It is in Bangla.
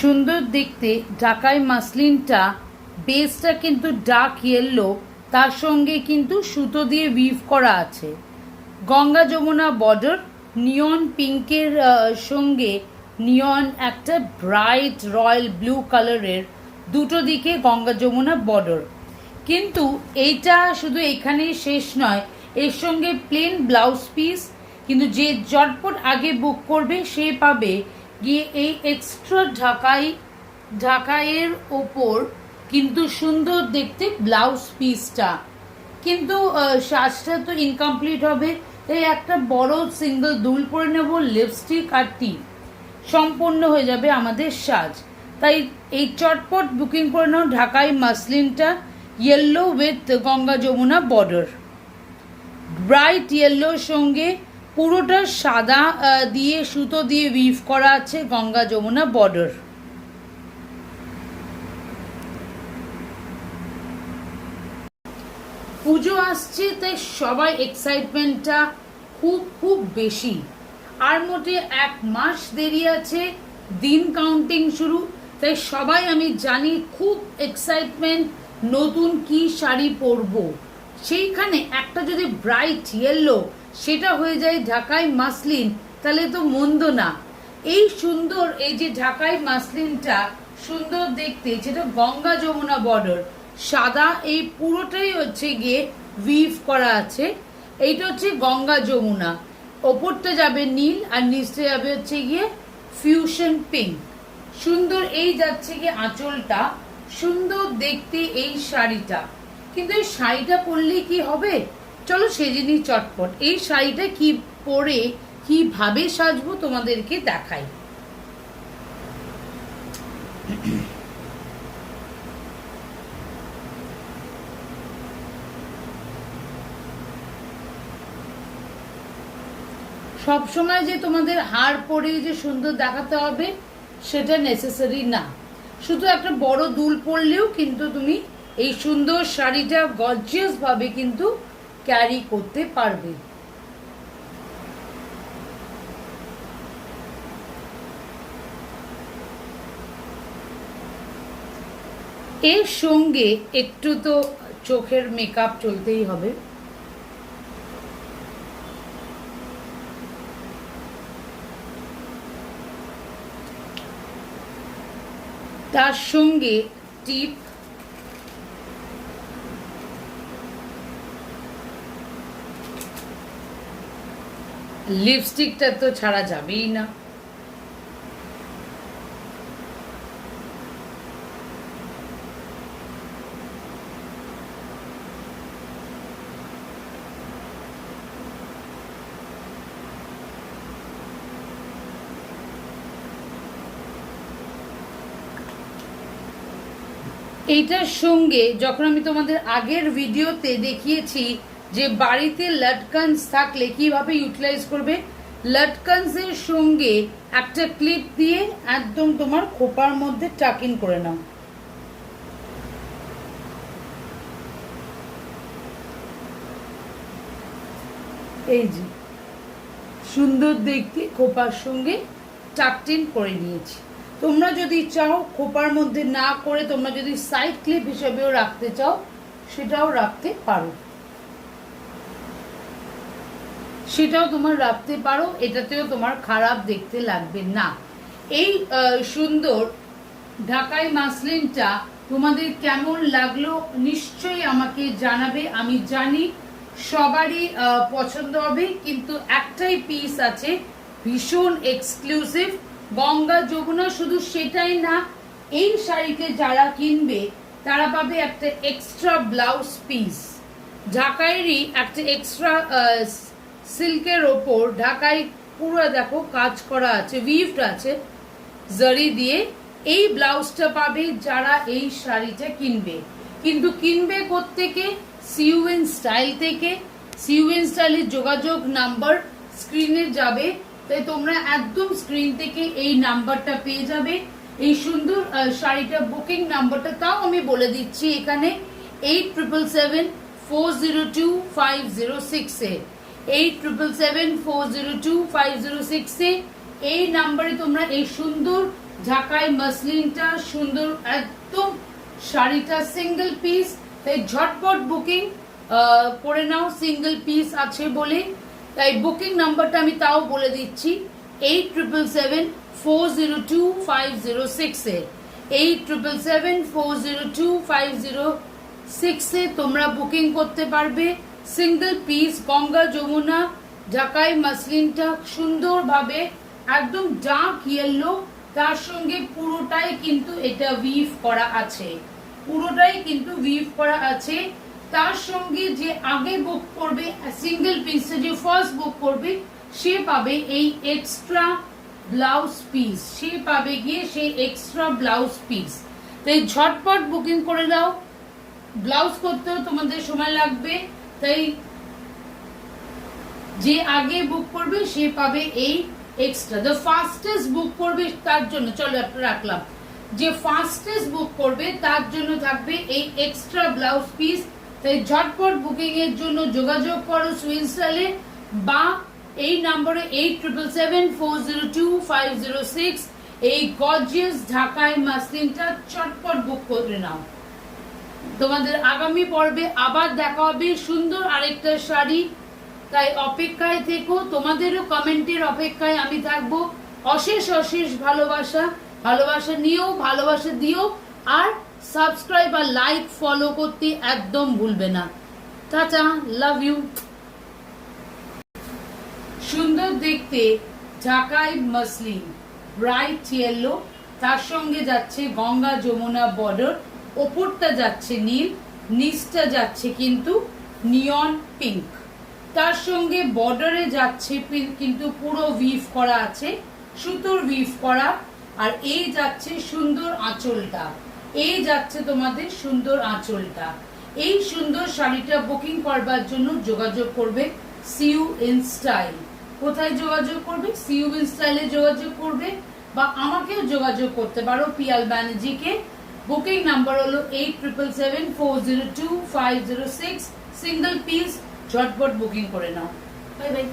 সুন্দর দেখতে ঢাকাই মাসলিনটা বেসটা কিন্তু ডার্ক ইয়েলো, তার সঙ্গে কিন্তু সুতো দিয়ে উইভ করা আছে। গঙ্গা যমুনা বর্ডার, নিয়ন পিঙ্কের সঙ্গে নিয়ন একটা ব্রাইট রয়্যাল ব্লু কালারের দুটো দিকে গঙ্গা যমুনা বর্ডার। কিন্তু এইটা শুধু এখানেই শেষ নয়, এর সঙ্গে প্লেন ব্লাউজ পিস। কিন্তু যে ঝটপট আগে বুক করবে সে পাবে গিয়ে এই এক্সট্রা ঢাকাইয়ের ওপর কিন্তু সুন্দর দেখতে ব্লাউজ পিসটা। কিন্তু সাজটা তো ইনকমপ্লিট হবে, তাই একটা বড় সিঙ্গেল দুল পরে নেব, লিপস্টিক আর টিপ, সম্পূর্ণ হয়ে যাবে আমাদের সাজ। তাই এই চটপট বুকিং করে নাও ঢাকাই মাসলিনটা, yellow with Ganga Jamuna border. Bright ইয়েলোর সঙ্গে পুরোটা সাদা দিয়ে সুতো দিয়ে উইভ করা আছে গঙ্গা যমুনা বর্ডার। পুজো আসছে, তাই সবাই এক্সাইটমেন্টটা খুব খুব বেশি। আর মোটে 1 মাস দেরি আছে, দিন কাউন্টিং শুরু। তাই সবাই, আমি জানি, খুব এক্সাইটমেন্ট নতুন কি শাড়ি পরবো। সেইখানে একটা যদি ব্রাইট ইয়েলো সেটা হয়ে যায় ঢাকাই মাসলিন, তাহলে তো মন্দ না। এই সুন্দর এই যে ঢাকাই মাসলিনটা সুন্দর দেখতে, যেটা গঙ্গা যমুনা বর্ডার, সাদা, এই পুরোটাই হচ্ছে গিয়ে উইভ করা আছে। এইটা হচ্ছে গঙ্গা যমুনা, ওপরটা যাবে নীল আর নিচটা যাবে হচ্ছে গিয়ে ফিউশন পিঙ্ক। সুন্দর এই যাচ্ছে গিয়ে আঁচলটা, সুন্দর দেখতে এই শাড়িটা। কিন্তু এই শাড়িটা পরলে কি হবে, চলো সেজে নিই চটপট। এই শাড়িটা কি পরে কিভাবে সাজবো তোমাদেরকে দেখাই। সবসময় যে তোমাদের হার পরে যে সুন্দর দেখাতে হবে সেটা নেসেসারি না। শুধু একটা বড় দুল পরলেও কিন্তু তুমি এই সুন্দর শাড়িটা গর্জিয়াস ভাবে কিন্তু ক্যারি করতে পারবে। এর সঙ্গে একটু তো চোখের মেকআপ চলতেই হবে। তার সঙ্গে টিপ, লিপস্টিকটা তো ছাড়া যাবেই না। এইটার সঙ্গে যখন আমি তোমাদের আগের ভিডিওতে দেখিয়েছি যে বাড়িতে লটকনস থাকলে কিভাবে ইউটিলাইজ করবে, লটকনস এর সঙ্গে একটা ক্লিপ দিয়ে একদম তোমার খোপার মধ্যে টাক ইন করে নাও। এই যে সুন্দর দেখতে খোপার সঙ্গে টাকড ইন করে নিয়েছি। তোমরা যদি চাও খোপার মধ্যে না করে তোমরা যদি সাইড ক্লিপ হিসেবেও রাখতে চাও সেটাও রাখতে পারো, এটাতেও তোমার খারাপ দেখতে লাগবে না। এই সুন্দর ঢাকাই মাসলিনটা তোমাদের কেমন লাগলো নিশ্চয়ই আমাকে জানাবে। আমি জানি সবারই পছন্দ হবে, কিন্তু একটাই পিস আছে ভীষণ এক্সক্লুসিভ গঙ্গা যমুনা। শুধু সেটাই না, এই শাড়িতে যারা কিনবে তারা পাবে একটা এক্সট্রা ব্লাউজ পিস, ঢাকাইয়েরই একটা এক্সট্রা সিল্কের ওপর ঢাকাই পুরো দেখো কাজ করা আছে, উইভড আছে জরি দিয়ে। এই ব্লাউজটা পাবে যারা এই শাড়িটা কিনবে। কিন্তু কিনবে কোত্থেকে? সিউএন স্টাইল থেকে। সিউএন স্টাইলের যোগাযোগ নাম্বার স্ক্রিনে যাবে, তাই তোমরা একদম স্ক্রিন থেকে এই নাম্বারটা পেয়ে যাবে। এই সুন্দর শাড়িটা বুকিং নাম্বারটা তাও আমি বলে দিচ্ছি এখানে, 8777402506 8777402506 এই নাম্বারে তোমরা এই সুন্দর ঢাকাই মাসলিনটা সুন্দর একদম, শাড়িটা সিঙ্গেল পিস, তাই ঝটপট বুকিং করে নাও, সিঙ্গেল পিস আছে বলে। তাই বুকিং নাম্বারটা আমি তাও বলে দিচ্ছি, 8777402506 8777402506 তোমরা বুকিং করতে পারবে সিঙ্গেল পিস গঙ্গা যমুনা ঢাকাই মাসলিনটা সুন্দরভাবে একদম ডার্ক ইয়েলো, তার সঙ্গে পুরোটাই কিন্তু এটা উইভ করা আছে, পুরোটাই কিন্তু উইভ করা আছে। তার সঙ্গে যে আগে বুক করবে সিঙ্গেল পিসে, যে ফার্স্ট বুক করবে সে পাবে এই এক্সট্রা ব্লাউজ পিস, সে পাবে গিয়ে সেই এক্সট্রা ব্লাউজ পিস। তাই ঝটপট বুকিং করে দাও, ব্লাউজ করতেও তোমাদের সময় লাগবে, তাই যে আগে বুক করবে সে পাবে এই এক্সট্রা। দ্য ফাস্টেস্ট বুক করবে তার জন্য, চলো একটা রাখলাম, যে ফাস্টেস্ট বুক করবে তার জন্য থাকবে এই এক্সট্রা ব্লাউজ পিস। তাই ঝটপট বুকিং এর জন্য যোগাযোগ করো সুইন স্টাইলে বা এই নম্বরে 8777402506 এই গর্জিয়াস ঢাকাই মাসলিনটা চটপট বুক করে নাও। তোমাদের আগামী পর্বে আবার দেখা হবে সুন্দর আরেকটা শাড়ি, তাই অপেক্ষায় থেকো, তোমাদেরও কমেন্টের অপেক্ষায় আমি থাকবো। অশেষ অশেষ ভালোবাসা, ভালোবাসা নিও, ভালোবাসা দিও, আর সাবস্ক্রাইব আর লাইক ফলো করতে একদম ভুলবে না। Tata, love you. সুন্দর দেখতে ঢাকাই মাসলিন ব্রাইট ইয়েলো, তার সঙ্গে যাচ্ছে গঙ্গা যমুনা বর্ডার, ওপরটা যাচ্ছে নীল, নিচটা যাচ্ছে কিন্তু নিয়ন পিঙ্ক, তার সঙ্গে বর্ডারে যাচ্ছে কিন্তু পুরো উইভ করা আছে, সুতোর উইভ করা। আর এই যাচ্ছে সুন্দর আঁচলটা, এই যাচ্ছে তোমাদের সুন্দর আঁচলটা। এই সুন্দর শাড়িটা বুকিং করবার জন্য যোগাযোগ করবে সিউ ইন স্টাইল। কোথায় যোগাযোগ করবে? সিউ ইন স্টাইলে যোগাযোগ করবে, বা আমাকেও যোগাযোগ করতে পারো পিয়াল ব্যানার্জিকে। বুকিং নাম্বার হলো 8777402506, সিঙ্গেল পিস, ঝটপট বুকিং করে নাও। Bye bye.